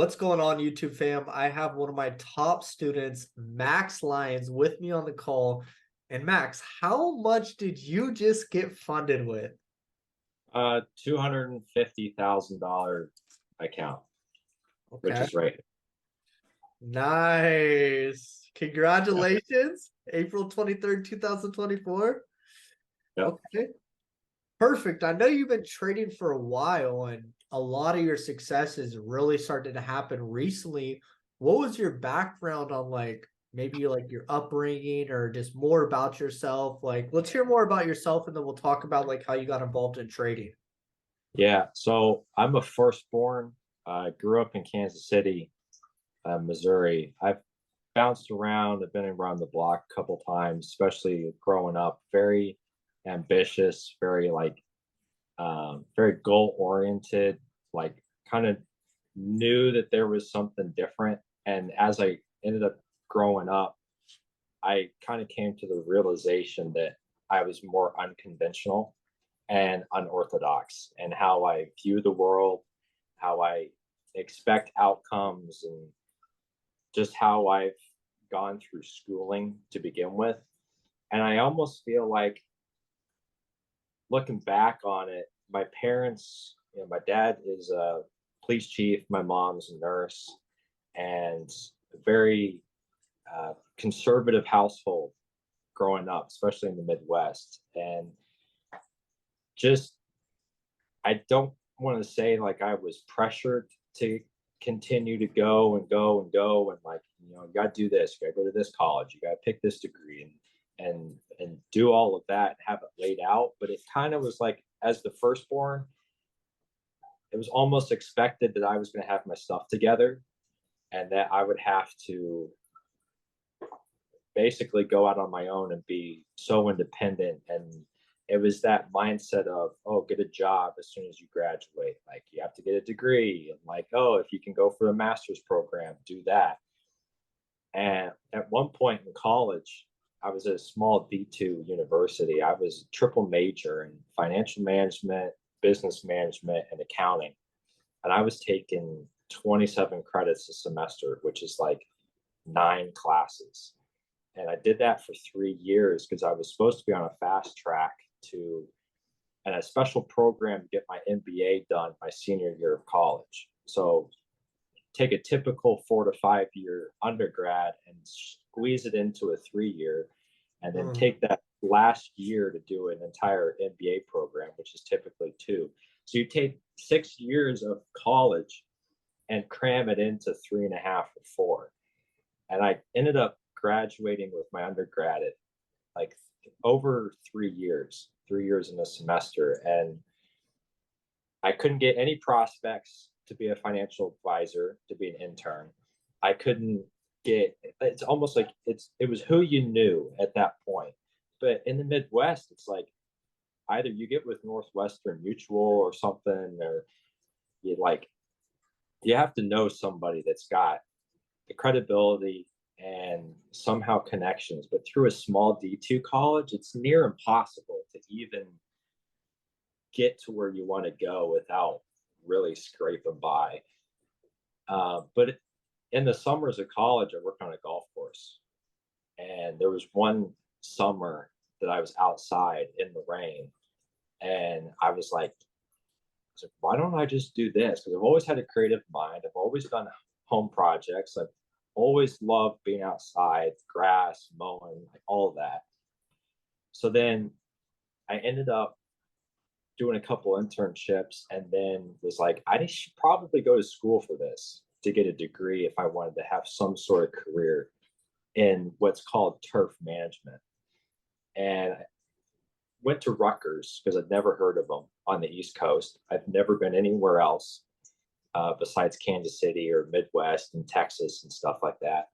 What's going on, YouTube fam? I have one of my top students, Max Lyons, with me on the call. And Max, how much did you just get funded with? $250,000 account, which Okay, is right. nice. Yeah. Congratulations. April 23rd, 2024. Yep. Okay, perfect. I know you've been trading for a while and a lot of your successes really started to happen recently. What was your background on maybe like your upbringing or just more about yourself? Like, let's hear more about yourself and then we'll talk about like how you got involved in trading. Yeah. So I'm a firstborn. I grew up in Kansas City, Missouri. I've bounced around. I've been around the block a couple times, especially growing up. Very ambitious, very goal oriented. Like, kind of knew that there was something different. And as I ended up growing up, I kind of came to the realization that I was more unconventional and unorthodox and how I view the world, how I expect outcomes, and just how I've gone through schooling to begin with. And I almost feel like, looking back on it, my parents, my dad is a police chief, my mom's a nurse, and a very conservative household growing up, especially in the Midwest. And just, I don't want to say like I was pressured to continue to go and go and go and, like, you got to do this, you got to go to this college, you got to pick this degree and do all of that, have it laid out. But it kind of was like, as the firstborn, it was almost expected that I was going to have my stuff together and that I would have to basically go out on my own and be so independent. And it was that mindset of, oh, get a job as soon as you graduate, like you have to get a degree, and like, oh, if you can go for a master's program, do that. And at one point in college, I was at a small D2 university. I was a triple major in financial management, business management, and accounting, and I was taking 27 credits a semester, which is like 9 classes. And I did that for 3 years because I was supposed to be on a fast track to and a special program to get my MBA done my senior year of college. So take a typical 4 to 5 year undergrad and squeeze it into a 3 year, and then Mm, take that last year to do an entire MBA program, which is typically 2. So you take 6 years of college and cram it into 3.5 or 4. And I ended up graduating with my undergrad at like over 3 years, 3 years in a semester. And I couldn't get any prospects to be a financial advisor, to be an intern. I couldn't get, it's almost like it was who you knew at that point. But in the Midwest, it's like either you get with Northwestern Mutual or something, or you like, you have to know somebody that's got the credibility and somehow connections. But through a small D2 college, it's near impossible to even get to where you want to go without really scraping by. But in the summers of college, I worked on a golf course. And there was one summer that I was outside in the rain. And I was like, why don't I just do this? Because I've always had a creative mind. I've always done home projects. I've always loved being outside, grass, mowing, like all of that. So then I ended up doing a couple internships, and then was like, I should probably go to school for this to get a degree if I wanted to have some sort of career in what's called turf management. And I went to Rutgers because I'd never heard of them on the East Coast. I've never been anywhere else besides Kansas City or Midwest and Texas and stuff like that.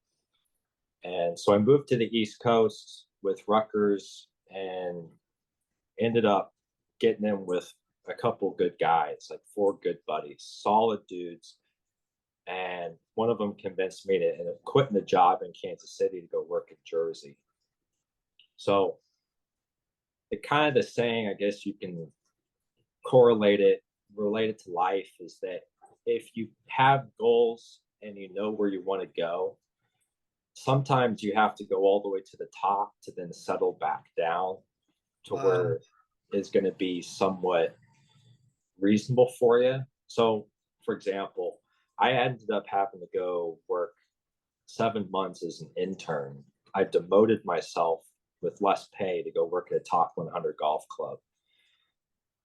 And so I moved to the East Coast with Rutgers and ended up getting in with a couple good guys, like 4 good buddies, solid dudes. And one of them convinced me to end up quitting the job in Kansas City to go work in Jersey. So the kind of the saying, I guess you can correlate it, relate it to life, is that if you have goals and you know where you want to go, sometimes you have to go all the way to the top to then settle back down to Wow. where it's going to be somewhat reasonable for you. So, for example, I ended up having to go work 7 months as an intern. I demoted myself with less pay to go work at a top 100 golf club.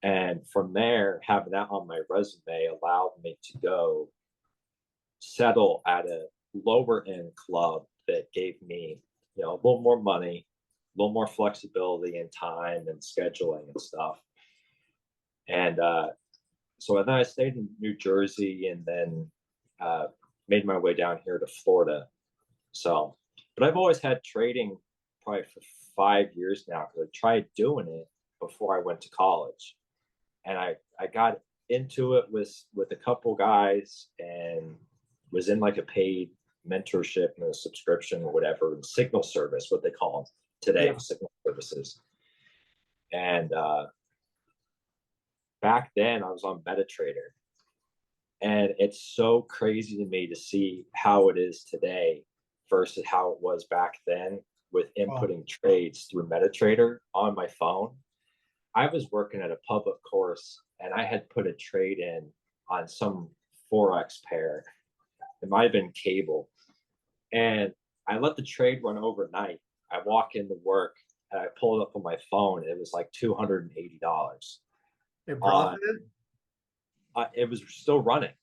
And from there, having that on my resume allowed me to go settle at a lower end club that gave me, a little more money, a little more flexibility in time and scheduling and stuff. And so then I stayed in New Jersey and then made my way down here to Florida. So, but I've always had trading probably for 5 years now because I tried doing it before I went to college, and I got into it with a couple guys and was in like a paid mentorship and a subscription or whatever, and signal service, what they call them today, Yeah. signal services. And back then I was on MetaTrader, and it's so crazy to me to see how it is today versus how it was back then with Wow. inputting trades through MetaTrader on my phone. I was working at a public course and I had put a trade in on some Forex pair. It might have been cable. And I let the trade run overnight. I walk into work and I pulled up on my phone. And it was like $280 And on, profited? it was still running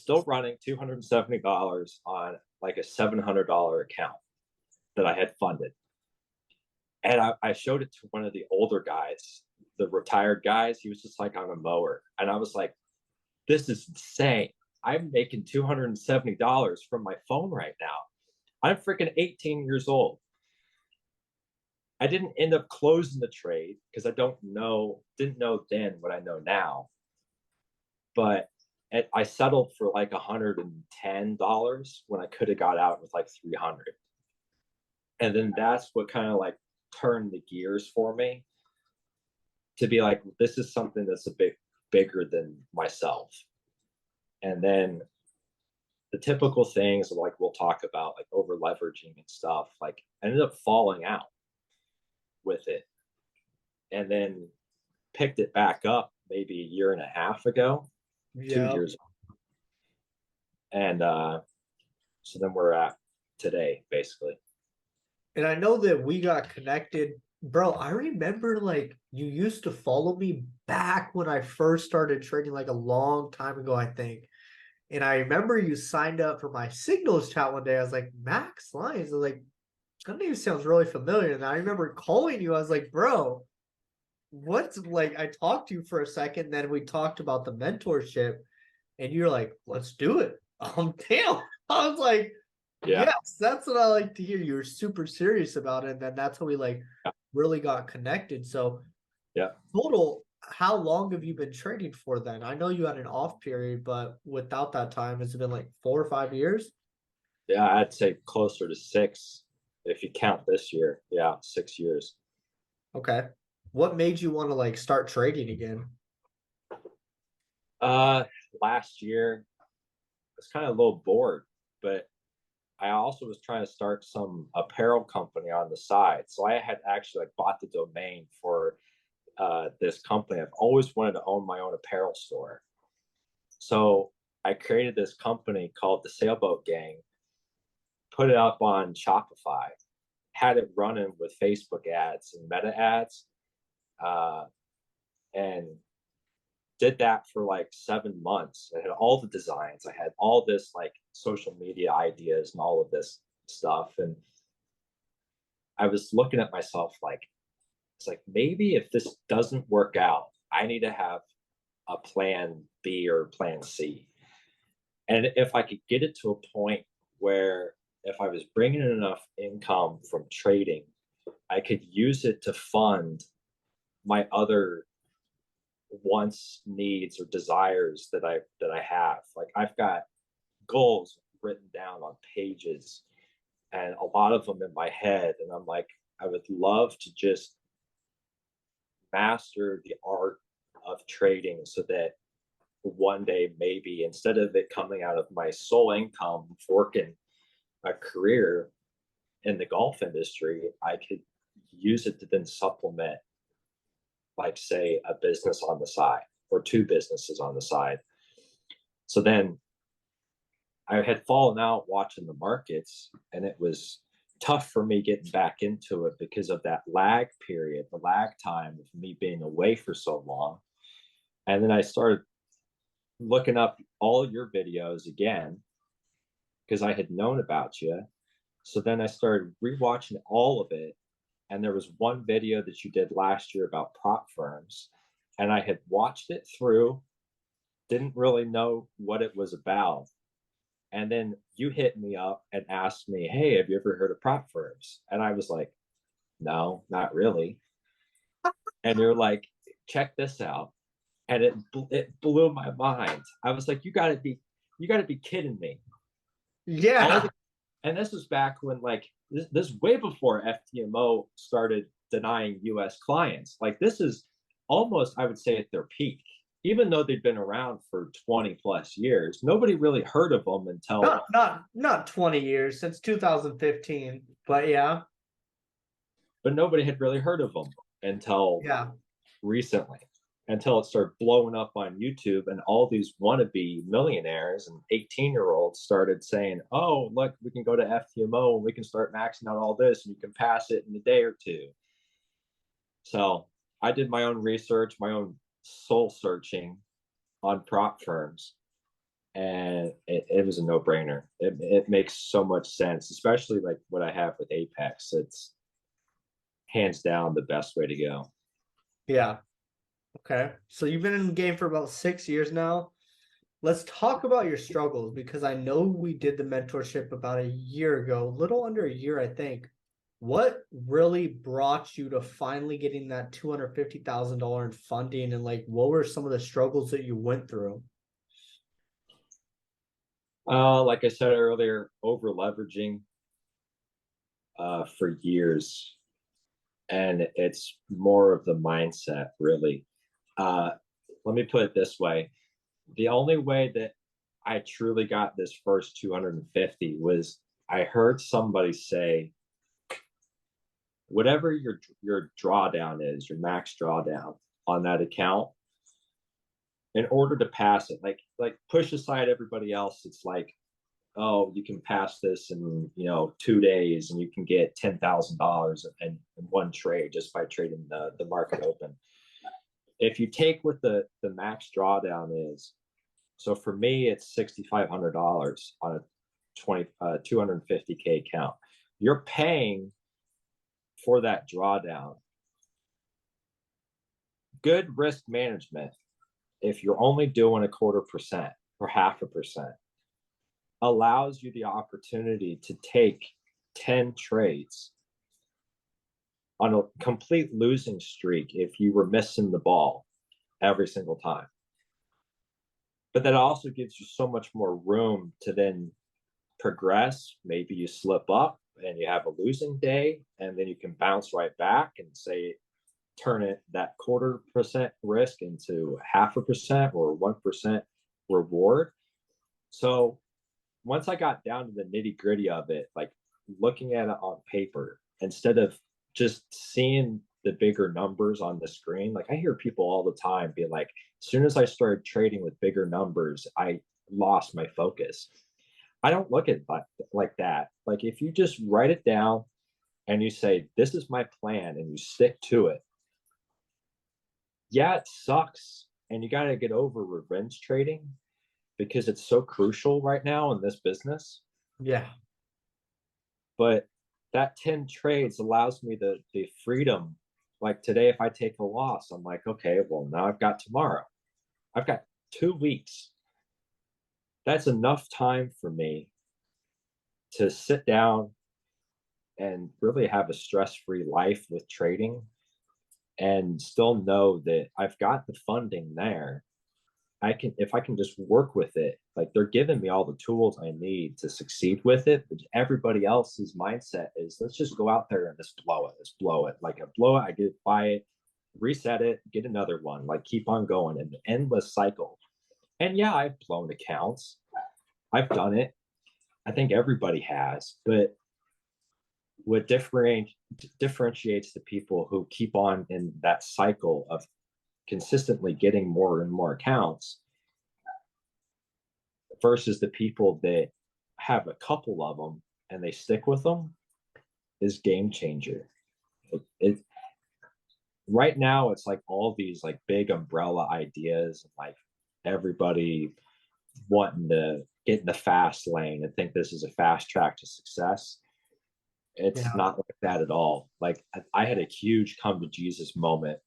$270 on like a $700 account that I had funded. And I showed it to one of the older guys, the retired guys. He was just like on a mower. And I was like, this is insane. I'm making $270 from my phone right now. I'm freaking 18 years old. I didn't end up closing the trade because didn't know then what I know now. But I settled for like $110 when I could have got out with like 300. And then that's what kind of like turned the gears for me to be like, this is something that's a bit bigger than myself. And then the typical things like we'll talk about, like over leveraging and stuff, like I ended up falling out with it and then picked it back up maybe a year and a half ago, two Yeah. years. And so then we're at today, basically. And I know that we got connected. Bro, I remember like you used to follow me back when I first started trading like a long time ago, I think. And I remember you signed up for my signals chat one day. I was like, Max Lyons. I was like, that name sounds really familiar. And I remember calling you. I was like, bro, what's like I talked to you for a second, then we talked about the mentorship, and you're like, let's do it. Damn. I was like, Yeah. yes, that's what I like to hear. You were super serious about it. And then that's how we like Yeah. really got connected. So Yeah. total, how long have you been trading for then? I know you had an off period, but without that time, has it been like 4 or 5 years? Yeah. I'd say closer to 6 if you count this year. Yeah. 6 years. Okay. What made you want to like start trading again? Uh, Last year, I was kind of a little bored, but I also was trying to start some apparel company on the side. So I had actually like bought the domain for this company. I've always wanted to own my own apparel store. So I created this company called the Sailboat Gang, put it up on Shopify, had it running with Facebook ads and meta ads, uh, and did that for like 7 months. I had all the designs, I had all this like social media ideas and all of this stuff. And I was looking at myself like, it's like maybe if this doesn't work out, I need to have a plan B or plan C. And if I could get it to a point where if I was bringing in enough income from trading, I could use it to fund my other wants, needs, or desires that I have. Like I've got goals written down on pages and a lot of them in my head. And I'm like, I would love to just master the art of trading so that one day, maybe instead of it coming out of my sole income working a career in the golf industry, I could use it to then supplement, like, say, a business on the side or two businesses on the side. So then I had fallen out watching the markets, and it was tough for me getting back into it because of that lag period, the lag time of me being away for so long. And then I started looking up all your videos again because I had known about you. So then I started rewatching all of it. And there was one video that you did last year about prop firms. And I had watched it through, didn't really know what it was about. And then you hit me up and asked me, hey, have you ever heard of prop firms? And I was like, no, not really. And you're like, check this out. And it blew my mind. I was like, you gotta be kidding me. Yeah. And this was back when, like, this way before FTMO started denying US clients. Like, this is almost, I would say, at their peak. Even though they'd been around for 20 plus years, nobody really heard of them until Not 20 years, since 2015. But yeah. but nobody had really heard of them until Yeah. recently, until it started blowing up on YouTube, and all these wannabe millionaires and 18-year-olds started saying, oh, look, we can go to FTMO and we can start maxing out all this and you can pass it in a day or two. So I did my own research, my own soul searching on prop firms, and it was a no-brainer. It makes so much sense, especially like what I have with Apex. It's hands down the best way to go. Yeah. Okay. So you've been in the game for about 6 years now. Let's talk about your struggles, because I know we did the mentorship about a year ago, a little under a year, I think. What really brought you to finally getting that $250,000 in funding, and like what were some of the struggles that you went through? Like I said earlier, over leveraging for years, and it's more of the mindset, really. Uh, Let me put it this way: the only way that I truly got this first 250 was I heard somebody say, whatever your drawdown is, your max drawdown on that account, in order to pass it, like push aside everybody else. It's like, oh, you can pass this in 2 days, and you can get $10,000 in one trade just by trading the market open. If you take what the max drawdown is, so for me it's $6,500 on a 250K account. You're paying for that drawdown. Good risk management, if you're only doing 0.25% or 0.5%, allows you the opportunity to take 10 trades on a complete losing streak if you were missing the ball every single time. But that also gives you so much more room to then progress. Maybe you slip up and you have a losing day, and then you can bounce right back and say, turn it, that 0.25% risk, into 0.5% or 1% reward. So once I got down to the nitty gritty of it, like looking at it on paper instead of just seeing the bigger numbers on the screen. Like, I hear people all the time being like, as soon as I started trading with bigger numbers, I lost my focus. I don't look at it like that. Like, if you just write it down and you say, this is my plan, and you stick to it. Yeah, it sucks. And you got to get over revenge trading because it's so crucial right now in this business. Yeah. But that 10 trades allows me the freedom. Like today, if I take a loss, I'm like, okay, well, now I've got tomorrow. I've got 2 weeks. That's enough time for me to sit down and really have a stress-free life with trading, and still know that I've got the funding there. If I can just work with it, like, they're giving me all the tools I need to succeed with it. But everybody else's mindset is, let's just go out there and just blow it. Let's blow it. Like, I blow it, I get buy it, reset it, get another one, like keep on going, an endless cycle. And yeah, I've blown accounts. I've done it. I think everybody has. But what differentiates the people who keep on in that cycle of consistently getting more and more accounts versus the people that have a couple of them and they stick with them is game changer. It right now it's like all these like big umbrella ideas, like everybody wanting to get in the fast lane and think this is a fast track to success. It's Yeah. not like that at all. Like I had a huge come to Jesus moment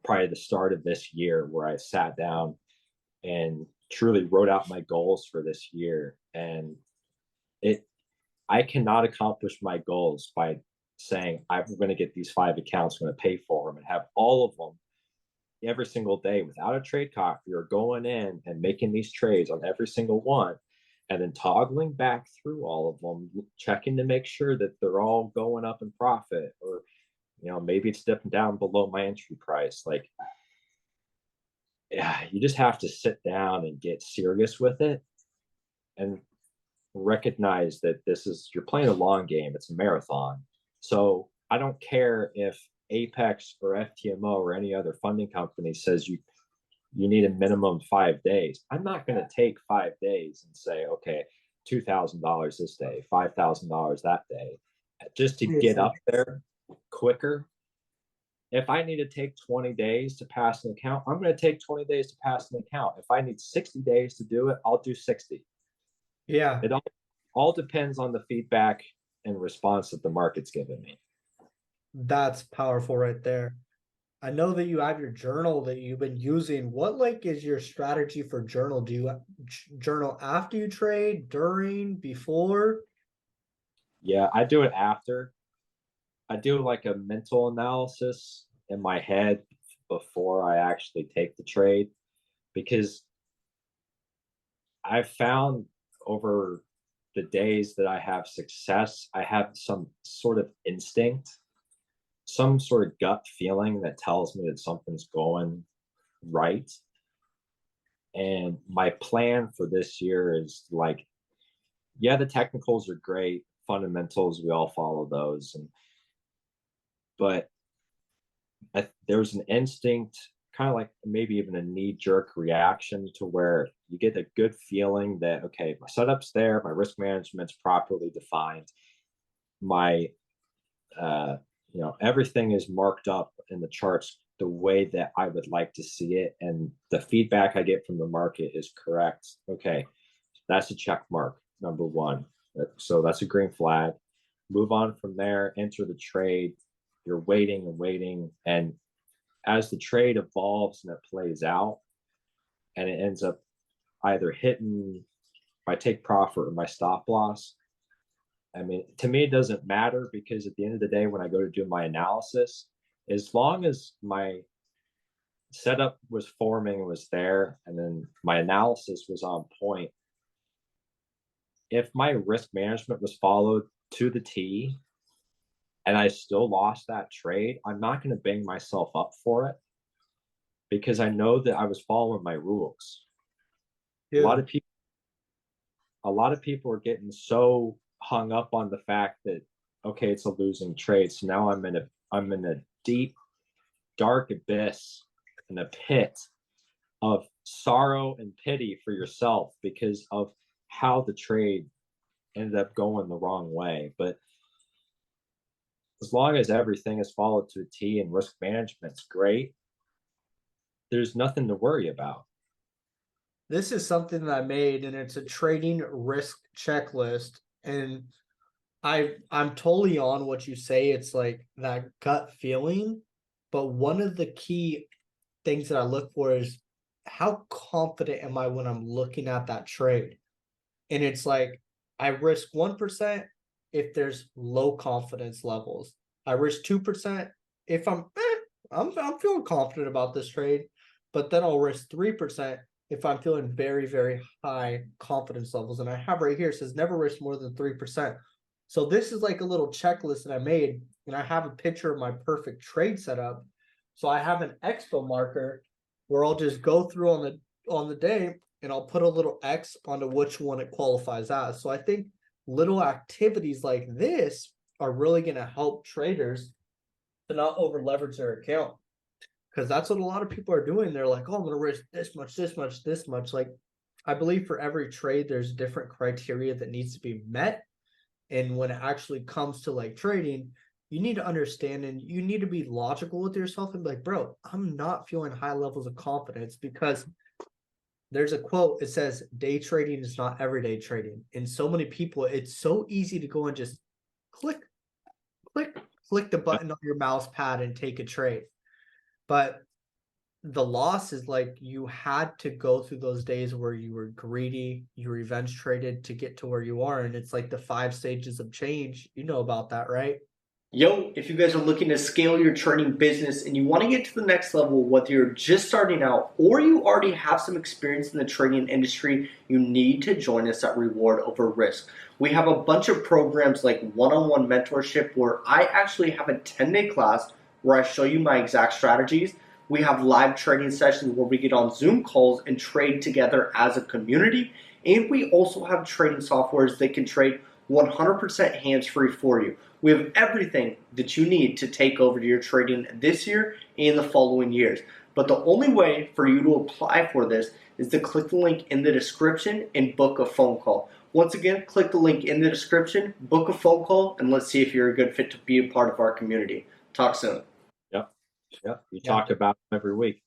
probably the start of this year where I sat down and truly wrote out my goals for this year. And it I cannot accomplish my goals by saying I'm going to get these 5 accounts, I'm going to pay for them and have all of them every single day without a trade copy or going in and making these trades on every single one and then toggling back through all of them, checking to make sure that they're all going up in profit or maybe it's dipping down below my entry price. Like, yeah, you just have to sit down and get serious with it and recognize that you're playing a long game. It's a marathon. So I don't care if Apex or FTMO or any other funding company says you need a minimum 5 days. I'm not going to take 5 days and say, okay, $2,000 this day, $5,000 that day, just to get Seriously. up there quicker. If I need to take 20 days to pass an account, I'm going to take 20 days to pass an account. If I need 60 days to do it, I'll do 60. Yeah. It all depends on the feedback and response that the market's given me. That's powerful right there. I know that you have your journal that you've been using. What like is your strategy for journal? Do you journal after you trade, during, before? Yeah, I do it after. I do like a mental analysis in my head before I actually take the trade because I've found over the days that I have success, I have some sort of instinct, some sort of gut feeling that tells me that something's going right. And my plan for this year is like, yeah, the technicals are great, fundamentals, we all follow those. But there's an instinct, kind of like maybe even a knee jerk reaction to where you get a good feeling that, okay, my setup's there, my risk management's properly defined, my, uh, everything is marked up in the charts the way that I would like to see it. And the feedback I get from the market is correct. Okay, that's a check mark, number one. So that's a green flag. Move on from there, enter the trade. You're waiting and waiting. And as the trade evolves and it plays out, and it ends up either hitting my take profit or my stop loss, I mean, to me, it doesn't matter because at the end of the day, when I go to do my analysis, as long as my setup was forming and was there, and then my analysis was on point, if my risk management was followed to the T and I still lost that trade, I'm not going to bang myself up for it because I know that I was following my rules. A lot Yeah. of people, a lot of people are getting so hung up on the fact that okay, it's a losing trade, so now I'm in a deep, dark abyss, in a pit of sorrow and pity for yourself because of how the trade ended up going the wrong way. But as long as everything is followed to a T and risk management's great, there's nothing to worry about. This is something that I made and it's a trading risk checklist. And I'm totally on what you say. It's like that gut feeling. But one of the key things that I look for is how confident am I when I'm looking at that trade? And it's like I risk 1% if there's low confidence levels. I risk 2% if I'm feeling confident about this trade, but then I'll risk 3% if I'm feeling very, very high confidence levels. And I have right here, it says never risk more than 3%. So this is like a little checklist that I made, and I have a picture of my perfect trade setup. So I have an expo marker where I'll just go through on the day and I'll put a little X onto which one it qualifies as. So I think little activities like this are really going to help traders to not over leverage their account, because that's what a lot of people are doing. They're like, oh, I'm going to risk this much, this much, this much. Like, I believe for every trade, there's different criteria that needs to be met. And when it actually comes to like trading, you need to understand and you need to be logical with yourself and be like, bro, I'm not feeling high levels of confidence, because there's a quote. It says, day trading is not everyday trading. And so many people, it's so easy to go and just click, click, click the Yep. button on your mouse pad and take a trade. But the loss is like you had to go through those days where you were greedy, you revenge traded to get to where you are. And it's like the 5 stages of change. You know about that, right? Yo, if you guys are looking to scale your trading business and you want to get to the next level, whether you're just starting out or you already have some experience in the trading industry, you need to join us at Reward Over Risk. We have a bunch of programs like one-on-one mentorship, where I actually have a 10-day class where I show you my exact strategies. We have live trading sessions where we get on Zoom calls and trade together as a community. And we also have trading softwares that can trade 100% hands-free for you. We have everything that you need to take over your trading this year and the following years. But the only way for you to apply for this is to click the link in the description and book a phone call. Once again, click the link in the description, book a phone call, and let's see if you're a good fit to be a part of our community. Talk soon. Yep. Yep. We Yeah. talk about them every week.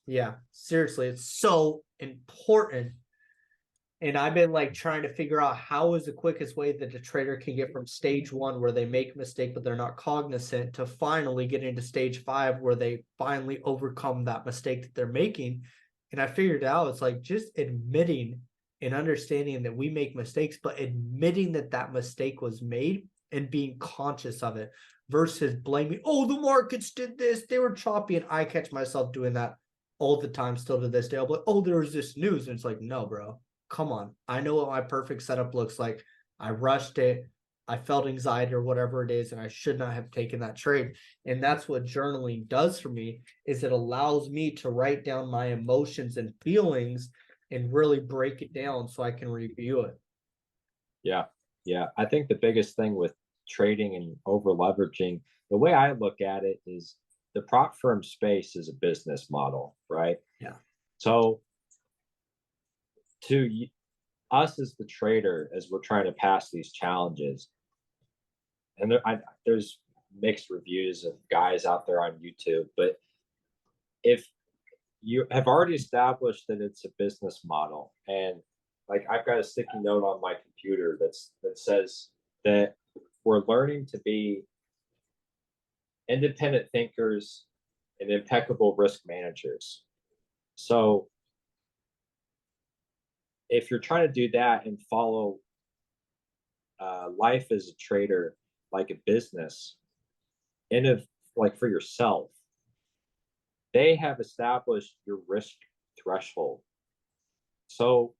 Yeah, seriously, it's so important. And I've been like trying to figure out how is the quickest way that a trader can get from stage 1 where they make a mistake but they're not cognizant to finally get into stage 5 where they finally overcome that mistake that they're making. And I figured out it's like just admitting and understanding that we make mistakes, but admitting that that mistake was made and being conscious of it versus blaming, oh, the markets did this, they were choppy. And I catch myself doing that all the time still to this day. I'll be like, oh, there was this news. And it's like, no, bro, come on. I know what my perfect setup looks like. I rushed it. I felt anxiety or whatever it is, and I should not have taken that trade. And that's what journaling does for me, is it allows me to write down my emotions and feelings and really break it down so I can review it. Yeah. Yeah. I think the biggest thing with trading and over leveraging, the way I look at it is the prop firm space is a business model, right? Yeah. So to us as the trader, as we're trying to pass these challenges, and there's mixed reviews of guys out there on YouTube, but if you have already established that it's a business model, and like I've got a sticky note on my computer that says that we're learning to be independent thinkers and impeccable risk managers. So if you're trying to do that and follow life as a trader like a business, and if like for yourself, they have established your risk threshold. So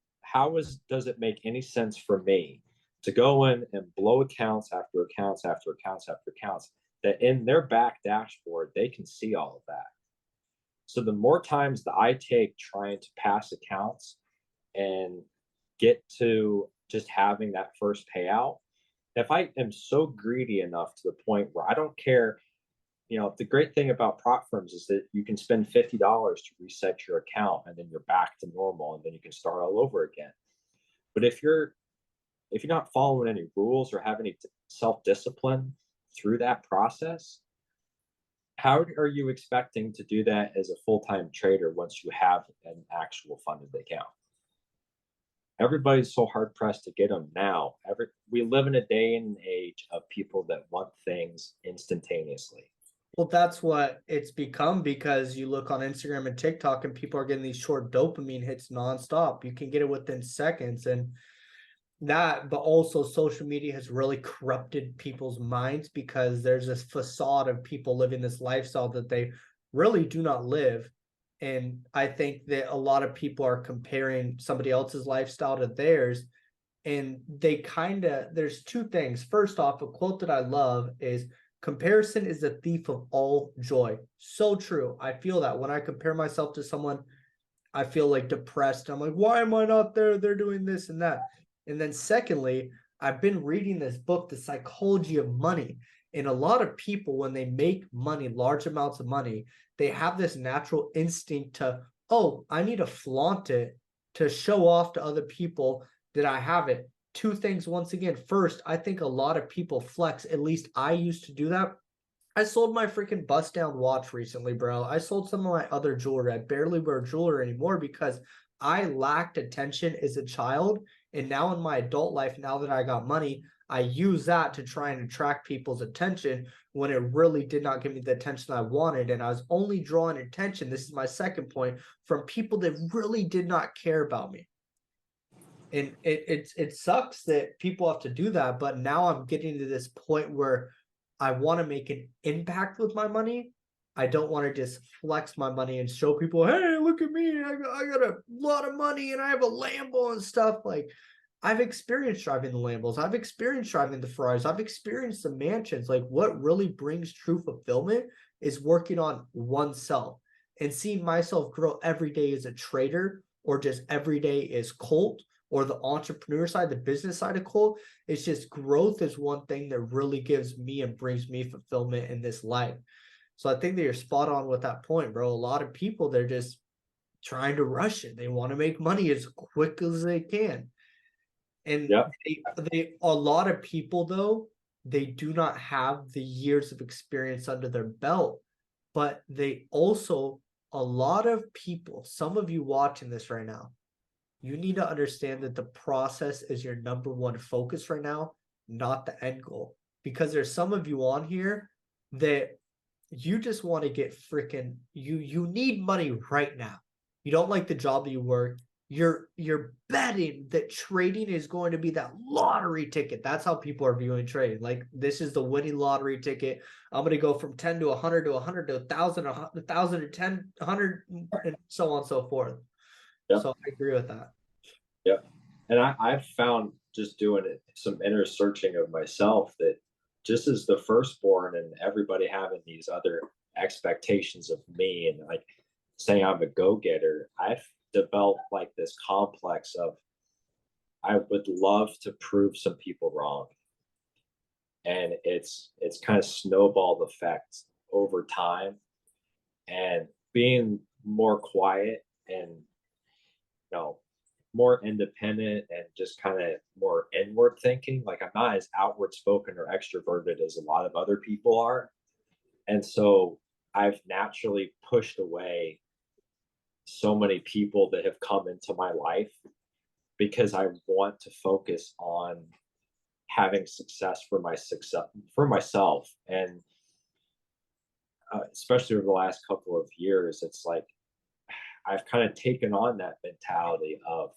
does it make any sense for me to go in and blow accounts after accounts after accounts after accounts that in their back dashboard they can see all of that? So the more times that I take trying to pass accounts and get to just having that first payout, if I am so greedy enough to the point where I don't care, the great thing about prop firms is that you can spend $50 to reset your account and then you're back to normal and then you can start all over again. But if you're not following any rules or have any self-discipline through that process, how are you expecting to do that as a full-time trader once you have an actual funded account? Everybody's so hard pressed to get them now. We live in a day and age of people that want things instantaneously. Well, that's what it's become, because you look on Instagram and TikTok and people are getting these short dopamine hits nonstop. You can get it within seconds. And that, but also social media has really corrupted people's minds, because there's this facade of people living this lifestyle that they really do not live. And I think that a lot of people are comparing somebody else's lifestyle to theirs. And there's two things. First off, a quote that I love is, comparison is the thief of all joy. So true. I feel that when I compare myself to someone, I feel like depressed. I'm like, why am I not there? They're doing this and that. And then secondly, I've been reading this book, The Psychology of Money. And a lot of people, when they make money, large amounts of money, they have this natural instinct to, oh, I need to flaunt it to show off to other people that I have it. Two things once again. First, I think a lot of people flex. At least I used to do that. I sold my freaking bust down watch recently, bro. I sold some of my other jewelry. I barely wear jewelry anymore because I lacked attention as a child. And now in my adult life, now that I got money, I use that to try and attract people's attention when it really did not give me the attention I wanted. And I was only drawing attention, this is my second point, from people that really did not care about me. And it sucks that people have to do that, but now I'm getting to this point where I want to make an impact with my money. I don't want to just flex my money and show people, hey, look at me. I got a lot of money and I have a Lambo and stuff. Like, I've experienced driving the Lambos. I've experienced driving the Ferraris. I've experienced the mansions. Like, what really brings true fulfillment is working on oneself and seeing myself grow every day as a trader, or just every day as Colt, or the entrepreneur side, the business side of Colt. It's just growth is one thing that really gives me and brings me fulfillment in this life. So I think that you're spot on with that point, bro. A lot of people, they're just trying to rush it. They want to make money as quick as they can. And Yeah. they a lot of people though, they do not have the years of experience under their belt, but they also, a lot of people, some of you watching this right now, you need to understand that the process is your number one focus right now, not the end goal. Because there's some of you on here that you just want to get freaking, you need money right now. You don't like the job that you work. You're betting that trading is going to be that lottery ticket. That's how people are viewing trading. Like, this is the winning lottery ticket. I'm going to go from 10 to 100 to 100 to 1,000, 1,000 to 10, 100, and so on and so forth. Yep. So I agree with that. Yep. And I've found, just doing it, some inner searching of myself, that just as the firstborn and everybody having these other expectations of me and like saying I'm a go-getter, I've developed like this complex of, I would love to prove some people wrong. And it's kind of snowballed effect over time, and being more quiet and, you know, more independent and just kind of more inward thinking. Like, I'm not as outward spoken or extroverted as a lot of other people are. And so I've naturally pushed away so many people that have come into my life because I want to focus on having success for myself. And especially over the last couple of years, it's like I've kind of taken on that mentality of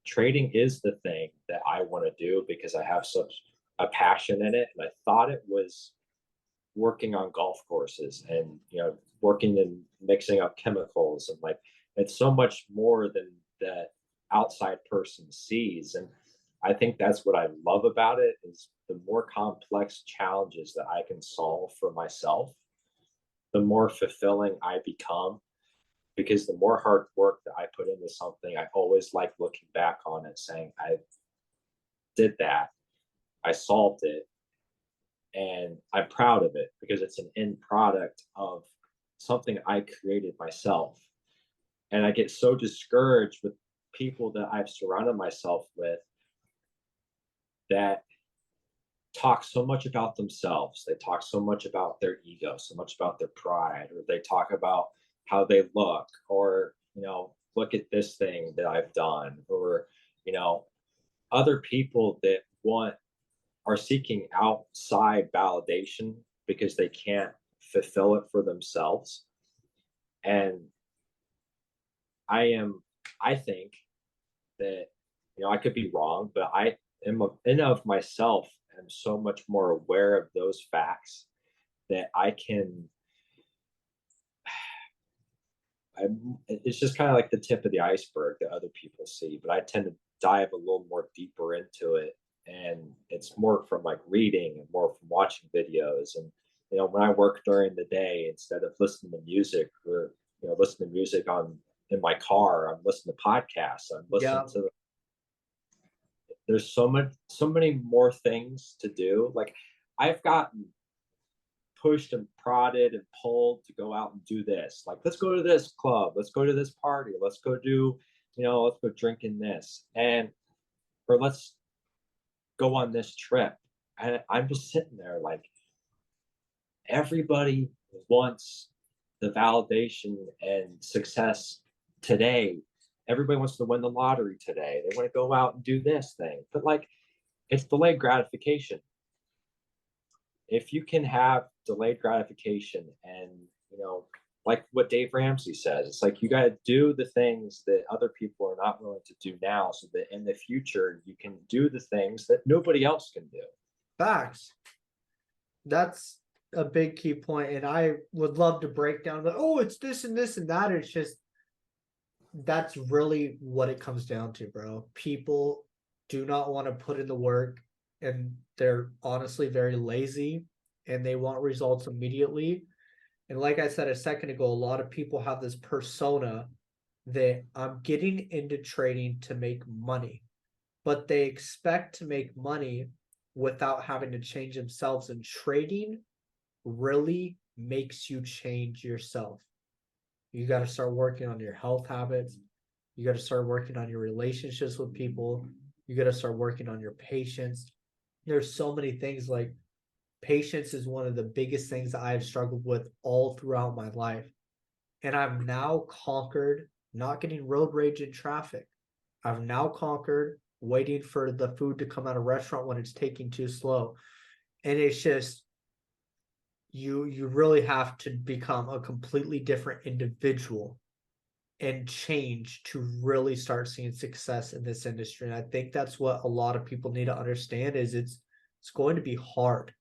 trading is the thing that I want to do because I have such a passion in it. And I thought it was working on golf courses and, you know, working and mixing up chemicals, and like, it's so much more than that outside person sees. And I think that's what I love about it, is the more complex challenges that I can solve for myself, the more fulfilling I become. Because the more hard work that I put into something, I always like looking back on it saying, I did that, I solved it, and I'm proud of it because it's an end product of something I created myself. And I get so discouraged with people that I've surrounded myself with that talk so much about themselves. They talk so much about their ego, so much about their pride, or they talk about how they look, or, you know, look at this thing that I've done, or, you know, other people that are seeking outside validation because they can't fulfill it for themselves. And I think that, you know, I could be wrong, but I am in of myself am so much more aware of those facts that it's just kind of like the tip of the iceberg that other people see, but I tend to dive a little more deeper into it. And it's more from like reading and more from watching videos. And, you know, when I work during the day, instead of listening to music, or, you know, listening to music on in my car. I'm listening to podcasts. I'm listening Yeah. to. There's so many more things to do. Like I've gotten pushed and prodded and pulled to go out and do this. Like, let's go to this club, let's go to this party, let's go do, let's go drink in this, and or let's go on this trip. And I'm just sitting there like everybody wants the validation and success today. Everybody wants to win the lottery today. They want to go out and do this thing. But like it's delayed gratification. If you can have delayed gratification and like what Dave Ramsey says, it's like you got to do the things that other people are not willing to do now so that in the future you can do the things that nobody else can do. Facts. That's a big key point, and I would love to break down oh, it's this and this and that. It's just that's really what it comes down to, bro. People do not want to put in the work, and they're honestly very lazy, and they want results immediately. And like I said a second ago, a lot of people have this persona that I'm getting into trading to make money, but they expect to make money without having to change themselves. And trading really makes you change yourself. You got to start working on your health habits. You got to start working on your relationships with people. You got to start working on your patience. There's so many things. Like patience is one of the biggest things that I've struggled with all throughout my life. And I've now conquered not getting road rage in traffic. I've now conquered waiting for the food to come out of a restaurant when it's taking too slow. And it's just you really have to become a completely different individual and change to really start seeing success in this industry. And I think that's what a lot of people need to understand is it's going to be hard.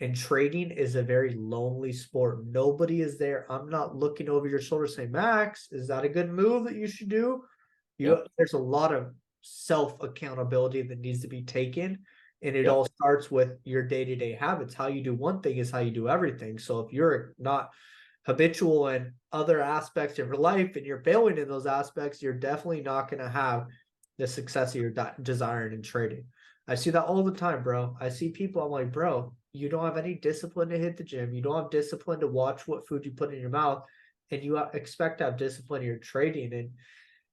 And trading is a very lonely sport. Nobody is there. I'm not looking over your shoulder saying, Max, is that a good move that you should do? There's a lot of self accountability that needs to be taken. And it all starts with your day-to-day habits. How you do one thing is how you do everything. So if you're not habitual in other aspects of your life and you're failing in those aspects, you're definitely not going to have the success you're desiring in trading. I see that all the time, bro. I see people, I'm like, bro, you don't have any discipline to hit the gym. You don't have discipline to watch what food you put in your mouth, and you expect to have discipline in your trading. And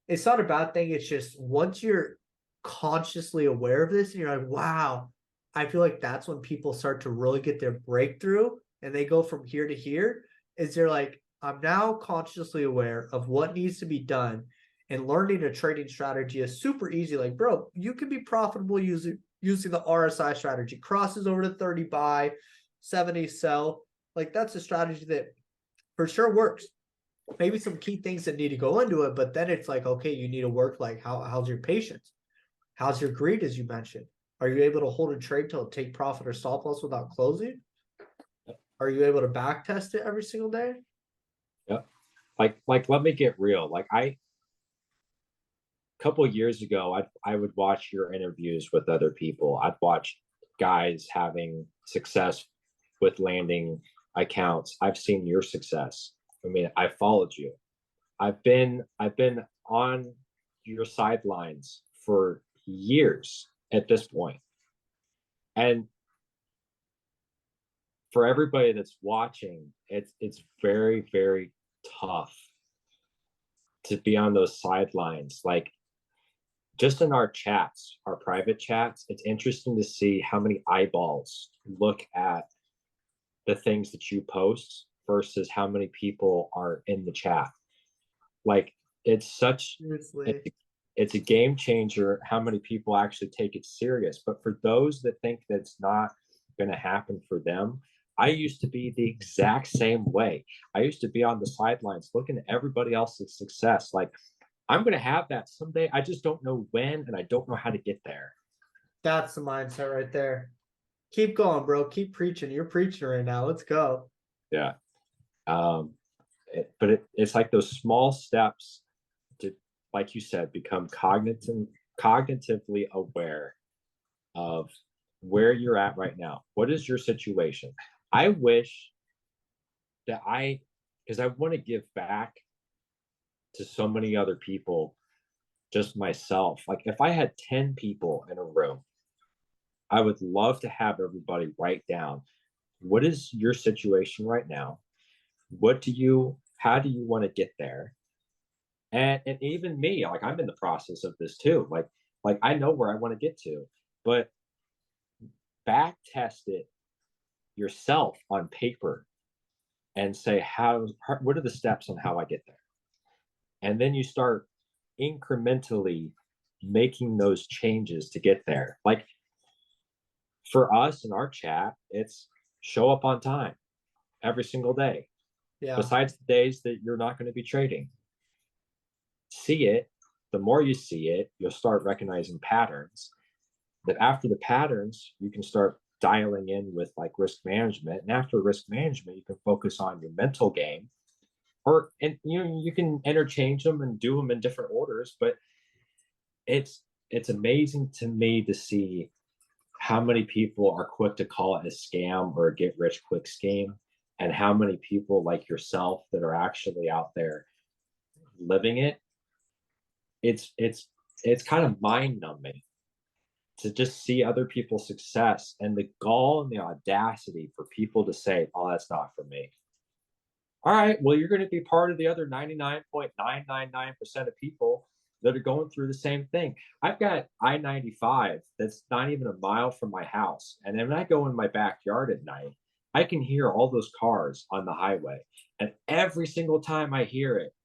it's not a bad thing. It's just once you're consciously aware of this and you're like, wow, I feel like that's when people start to really get their breakthrough and they go from here to here. Is they're like, I'm now consciously aware of what needs to be done, and learning a trading strategy is super easy. Like, bro, you can be profitable using the RSI strategy. Crosses over to 30 buy, 70 sell. Like that's a strategy that for sure works. Maybe some key things that need to go into it, but then it's like, okay, you need to work like how's your patience? How's your greed, as you mentioned? Are you able to hold a trade till take profit or stop loss without closing? Are you able to back test it every single day? Yeah. Like let me get real. Like a couple of years ago, I would watch your interviews with other people. I'd watch guys having success with landing accounts. I've seen your success. I mean, I followed you. I've been on your sidelines for years at this point. And for everybody that's watching, it's very, very tough to be on those sidelines. Like just in our chats, our private chats, it's interesting to see how many eyeballs look at the things that you post versus how many people are in the chat. Like it's such it's a game changer how many people actually take it serious. But for those that think that's not going to happen for them, I used to be the exact same way. I used to be on the sidelines looking at everybody else's success. Like I'm going to have that someday. I just don't know when, and I don't know how to get there. That's the mindset right there. Keep going, bro. Keep preaching. You're preaching right now. Let's go. Yeah. It's like those small steps to, like you said, become cognitively aware of where you're at right now. What is your situation? I wish that because I want to give back to so many other people, just myself. Like if I had 10 people in a room, I would love to have everybody write down, what is your situation right now? How do you want to get there? And even me, like I'm in the process of this too. Like I know where I want to get to, but back test it yourself on paper and say what are the steps on how I get there? And then you start incrementally making those changes to get there. Like for us in our chat, it's show up on time every single day, Yeah. besides the days that you're not going to be trading. See it. The more you see it, you'll start recognizing patterns. That after the patterns, you can start dialing in with like risk management. And after risk management, you can focus on your mental game. And you can interchange them and do them in different orders, but it's amazing to me to see how many people are quick to call it a scam or a get rich quick scheme, and how many people like yourself that are actually out there living it. It's kind of mind numbing to just see other people's success and the gall and the audacity for people to say, oh, that's not for me. All right, well, you're going to be part of the other 99.999% of people that are going through the same thing. I've got I-95 that's not even a mile from my house. And then when I go in my backyard at night, I can hear all those cars on the highway. And every single time I hear it,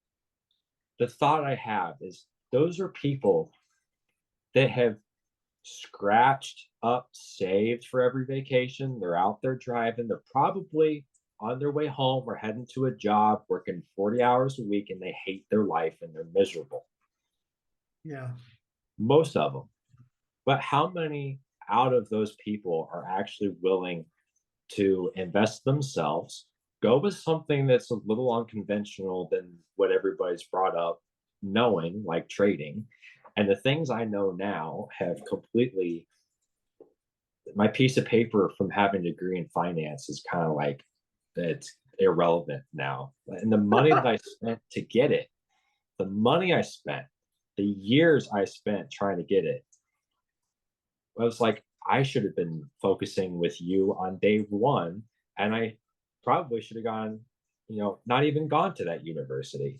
the thought I have is those are people that have scratched up, saved for every vacation. They're out there driving. They're probably on their way home or heading to a job, working 40 hours a week, and they hate their life and they're miserable. Yeah. Most of them. But how many out of those people are actually willing to invest themselves, go with something that's a little unconventional than what everybody's brought up knowing, like trading? And the things I know now have completely, my piece of paper from having a degree in finance is kind of like, it's irrelevant now. And the money that I spent to get it, the money I spent, the years I spent trying to get it, I was like, I should have been focusing with you on day one. And I probably should have gone, not even gone to that university,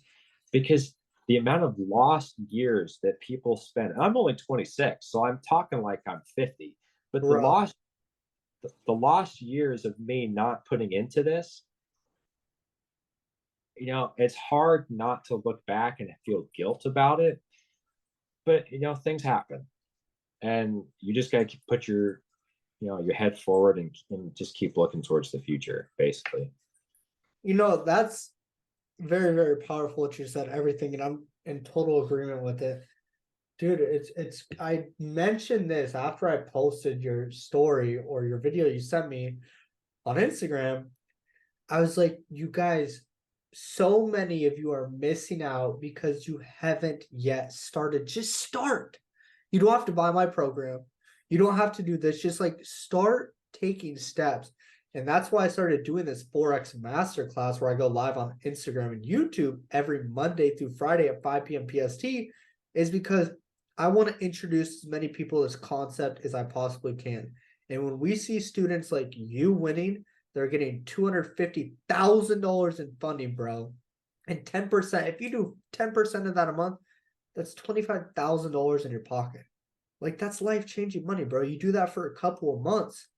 because the amount of lost years that people spend, and I'm only 26, so I'm talking like I'm 50, but Bro. the lost years of me not putting into this, it's hard not to look back and feel guilt about it. But things happen, and you just got to put your head forward and just keep looking towards the future, basically. That's very, very powerful what you said, everything, and I'm in total agreement with it. Dude, I mentioned this after I posted your story or your video you sent me on Instagram. I was like, you guys, so many of you are missing out because you haven't yet started. Just start. You don't have to buy my program. You don't have to do this. Just like start taking steps. And that's why I started doing this Forex masterclass where I go live on Instagram and YouTube every Monday through Friday at 5 p.m. PST, is because I want to introduce as many people this concept as I possibly can. And when we see students like you winning, they're getting $250,000 in funding, bro. And 10%, if you do 10% of that a month, that's $25,000 in your pocket. Like, that's life-changing money, bro. You do that for a couple of months,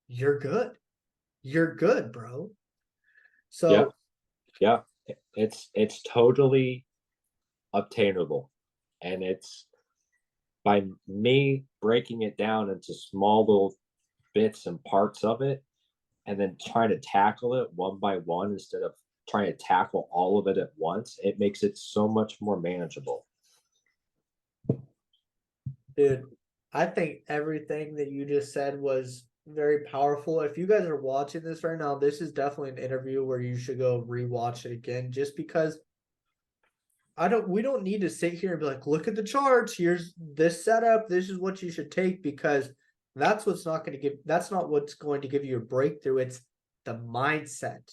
you're good. You're good, bro. So yeah, it's totally obtainable, and it's by me breaking it down into small little bits and parts of it, and then trying to tackle it one by one instead of trying to tackle all of it at once. It makes it so much more manageable. dude, I think everything that you just said was very powerful. If you guys are watching this right now, this is definitely an interview where you should go rewatch it again, just because we don't need to sit here and be like, look at the charts, here's this setup, this is what you should take, because that's not what's going to give you a breakthrough. It's the mindset.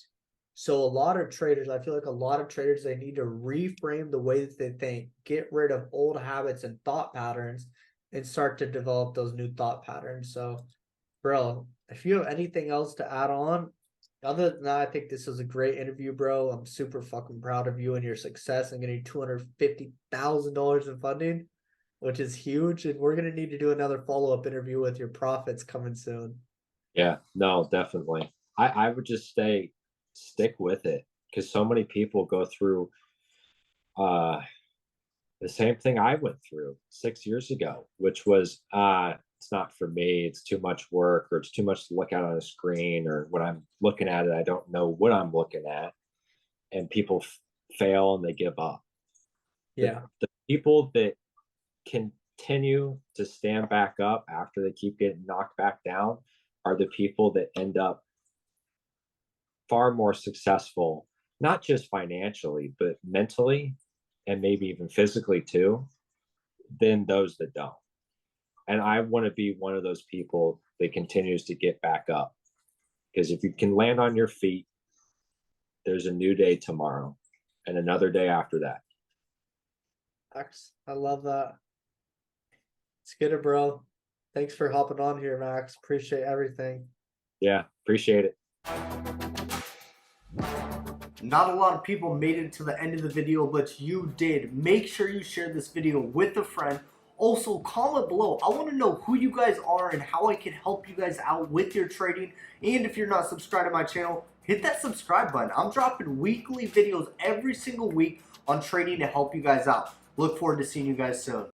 So a lot of traders, I feel like a lot of traders, they need to reframe the way that they think, get rid of old habits and thought patterns, and start to develop those new thought patterns. So, bro, if you have anything else to add on, other than that, I think this was a great interview, bro. I'm super fucking proud of you and your success and getting $250,000 in funding, which is huge. And we're gonna need to do another follow-up interview with your profits coming soon. Yeah, no, definitely. I would just stick with it, because so many people go through uh the same thing I went through 6 years ago, which was it's not for me, it's too much work, or it's too much to look at on a screen, or when I'm looking at it, I don't know what I'm looking at. And people fail and they give up. Yeah. The people that continue to stand back up after they keep getting knocked back down are the people that end up far more successful, not just financially, but mentally and maybe even physically too, than those that don't. And I want to be one of those people that continues to get back up. Because if you can land on your feet, there's a new day tomorrow and another day after that. Max, I love that. It's good, bro. Thanks for hopping on here, Max. Appreciate everything. Yeah, appreciate it. Not a lot of people made it to the end of the video, but you did. Make sure you share this video with a friend. Also, comment below. I want to know who you guys are and how I can help you guys out with your trading. And if you're not subscribed to my channel, hit that subscribe button. I'm dropping weekly videos every single week on trading to help you guys out. Look forward to seeing you guys soon.